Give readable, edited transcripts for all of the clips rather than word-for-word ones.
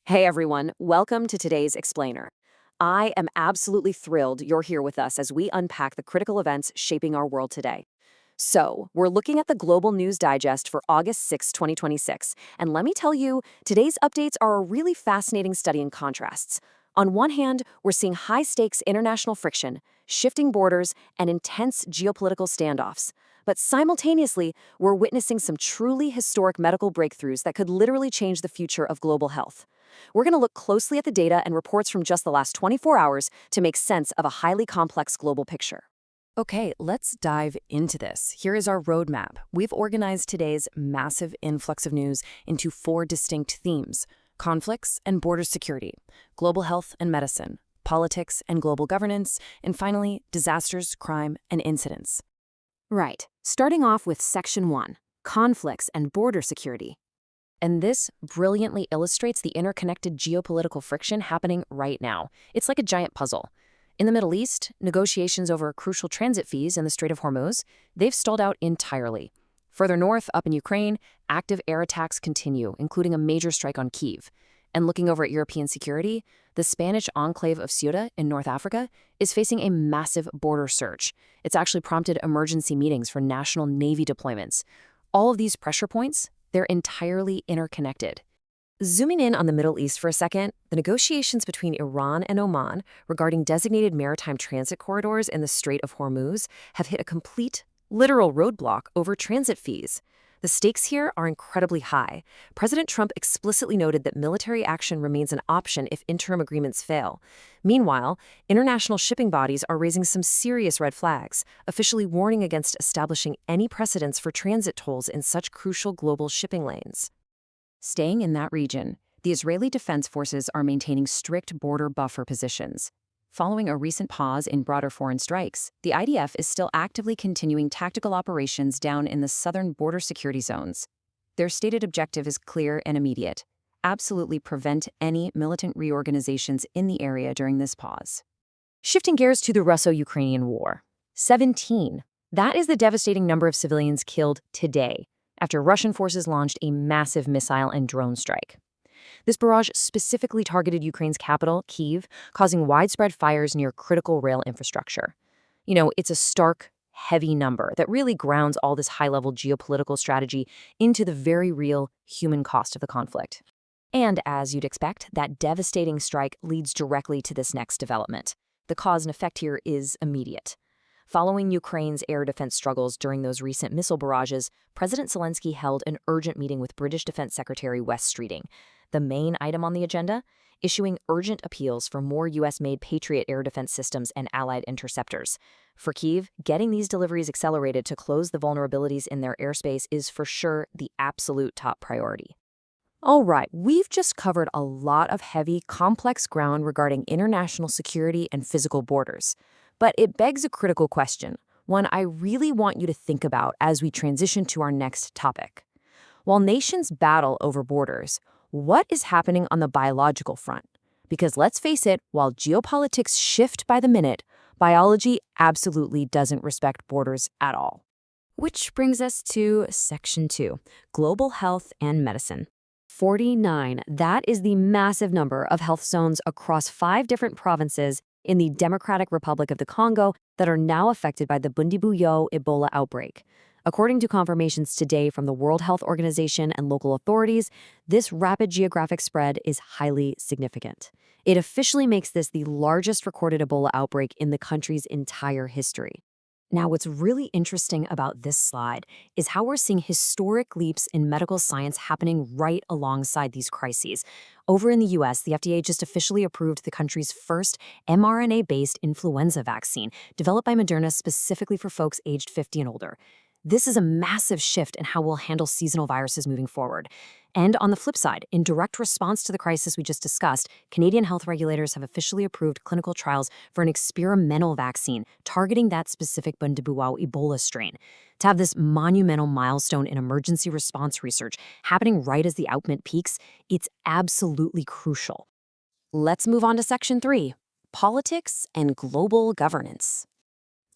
Hey everyone, welcome to today's Explainer. I am absolutely thrilled you're here with us as we unpack the critical events shaping our world today. So, we're looking at the Global News Digest for August 6, 2026, and let me tell you, today's updates are a really fascinating study in contrasts. On one hand, we're seeing high-stakes international friction, shifting borders, and intense geopolitical standoffs. But simultaneously, we're witnessing some truly historic medical breakthroughs that could literally change the future of global health. We're going to look closely at the data and reports from just the last 24 hours to make sense of a highly complex global picture. Okay, let's dive into this. Here is our roadmap. We've organized today's massive influx of news into four distinct themes: conflicts and border security, global health and medicine, politics and global governance, and finally, disasters, crime, and incidents. Right, starting off with Section 1, conflicts and border security. And this brilliantly illustrates the interconnected geopolitical friction happening right now. It's like a giant puzzle. In the Middle East, negotiations over crucial transit fees in the Strait of Hormuz, they've stalled out entirely. Further north, up in Ukraine, active air attacks continue, including a major strike on Kyiv. And looking over at European security, the Spanish enclave of Ceuta in North Africa is facing a massive border surge. It's actually prompted emergency meetings for national navy deployments. All of these pressure points, they're entirely interconnected. Zooming in on the Middle East for a second, the negotiations between Iran and Oman regarding designated maritime transit corridors in the Strait of Hormuz have hit a complete, literal roadblock over transit fees. The stakes here are incredibly high. President Trump explicitly noted that military action remains an option if interim agreements fail. Meanwhile, international shipping bodies are raising some serious red flags, officially warning against establishing any precedents for transit tolls in such crucial global shipping lanes. Staying in that region, the Israeli Defense Forces are maintaining strict border buffer positions. Following a recent pause in broader foreign strikes, the IDF is still actively continuing tactical operations down in the southern border security zones. Their stated objective is clear and immediate: absolutely prevent any militant reorganizations in the area during this pause. Shifting gears to the Russo-Ukrainian war. 17. That is the devastating number of civilians killed today, after Russian forces launched a massive missile and drone strike. This barrage specifically targeted Ukraine's capital, Kyiv, causing widespread fires near critical rail infrastructure. It's a stark, heavy number that really grounds all this high-level geopolitical strategy into the very real human cost of the conflict. And as you'd expect, that devastating strike leads directly to this next development. The cause and effect here is immediate. Following Ukraine's air defense struggles during those recent missile barrages, President Zelensky held an urgent meeting with British Defense Secretary Wes Streeting. The main item on the agenda? Issuing urgent appeals for more U.S.-made Patriot air defense systems and allied interceptors. For Kyiv, getting these deliveries accelerated to close the vulnerabilities in their airspace is for sure the absolute top priority. All right, we've just covered a lot of heavy, complex ground regarding international security and physical borders. But it begs a critical question, one I really want you to think about as we transition to our next topic. While nations battle over borders, what is happening on the biological front? Because let's face it, while geopolitics shift by the minute, biology absolutely doesn't respect borders at all. Which brings us to Section 2, Global Health and Medicine. 49, that is the massive number of health zones across 5 different provinces in the Democratic Republic of the Congo that are now affected by the Bundibugyo Ebola outbreak. According to confirmations today from the World Health Organization and local authorities, this rapid geographic spread is highly significant. It officially makes this the largest recorded Ebola outbreak in the country's entire history. Now, what's really interesting about this slide is how we're seeing historic leaps in medical science happening right alongside these crises. Over in the US, the FDA just officially approved the country's first mRNA-based influenza vaccine, developed by Moderna specifically for folks aged 50 and older. This is a massive shift in how we'll handle seasonal viruses moving forward. And on the flip side, in direct response to the crisis we just discussed, Canadian health regulators have officially approved clinical trials for an experimental vaccine targeting that specific Bundibugyo Ebola strain. To have this monumental milestone in emergency response research happening right as the outbreak peaks, it's absolutely crucial. Let's move on to Section 3, politics and global governance.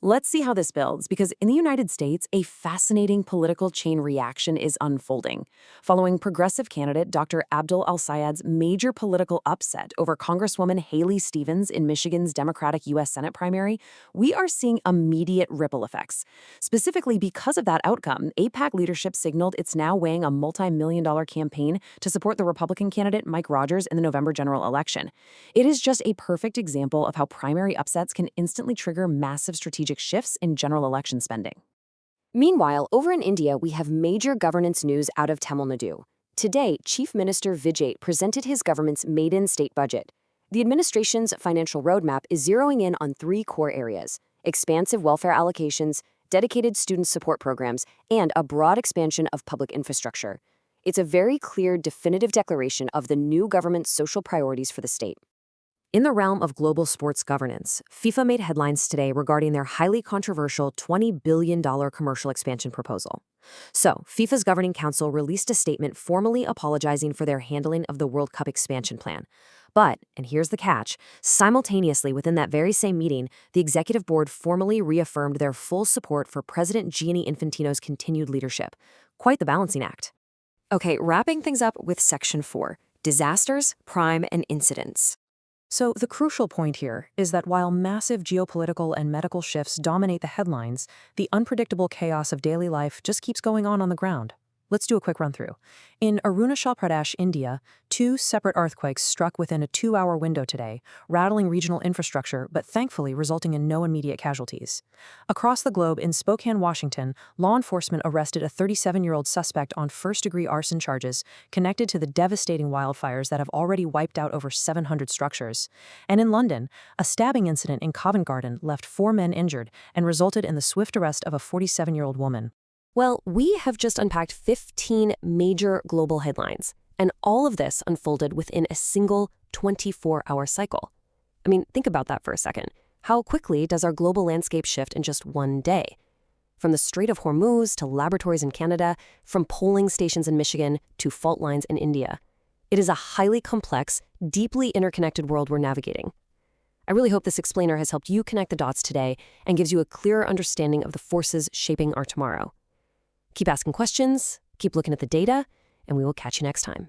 Let's see how this builds, because in the United States, a fascinating political chain reaction is unfolding. Following progressive candidate Dr. Abdul Al-Sayed's major political upset over Congresswoman Haley Stevens in Michigan's Democratic U.S. Senate primary, we are seeing immediate ripple effects. Specifically, because of that outcome, AIPAC leadership signaled it's now weighing a multi-million-dollar campaign to support the Republican candidate Mike Rogers in the November general election. It is just a perfect example of how primary upsets can instantly trigger massive strategic shifts in general election spending. Meanwhile, over in India, we have major governance news out of Tamil Nadu. Today, Chief Minister Vijay presented his government's maiden state budget. The administration's financial roadmap is zeroing in on three core areas: expansive welfare allocations, dedicated student support programs, and a broad expansion of public infrastructure. It's a very clear, definitive declaration of the new government's social priorities for the state. In the realm of global sports governance, FIFA made headlines today regarding their highly controversial $20 billion commercial expansion proposal. So, FIFA's Governing Council released a statement formally apologizing for their handling of the World Cup expansion plan. But, and here's the catch, simultaneously within that very same meeting, the executive board formally reaffirmed their full support for President Gianni Infantino's continued leadership. Quite the balancing act. Okay, wrapping things up with Section 4, Disasters, Prime, and Incidents. So the crucial point here is that while massive geopolitical and medical shifts dominate the headlines, the unpredictable chaos of daily life just keeps going on the ground. Let's do a quick run-through. In Arunachal Pradesh, India, 2 separate earthquakes struck within a 2-hour window today, rattling regional infrastructure but thankfully resulting in no immediate casualties. Across the globe, in Spokane, Washington, law enforcement arrested a 37-year-old suspect on first-degree arson charges connected to the devastating wildfires that have already wiped out over 700 structures. And in London, a stabbing incident in Covent Garden left 4 men injured and resulted in the swift arrest of a 47-year-old woman. Well, we have just unpacked 15 major global headlines, and all of this unfolded within a single 24-hour cycle. I mean, think about that for a second. How quickly does our global landscape shift in just one day? From the Strait of Hormuz to laboratories in Canada, from polling stations in Michigan to fault lines in India. It is a highly complex, deeply interconnected world we're navigating. I really hope this explainer has helped you connect the dots today and gives you a clearer understanding of the forces shaping our tomorrow. Keep asking questions, keep looking at the data, and we will catch you next time.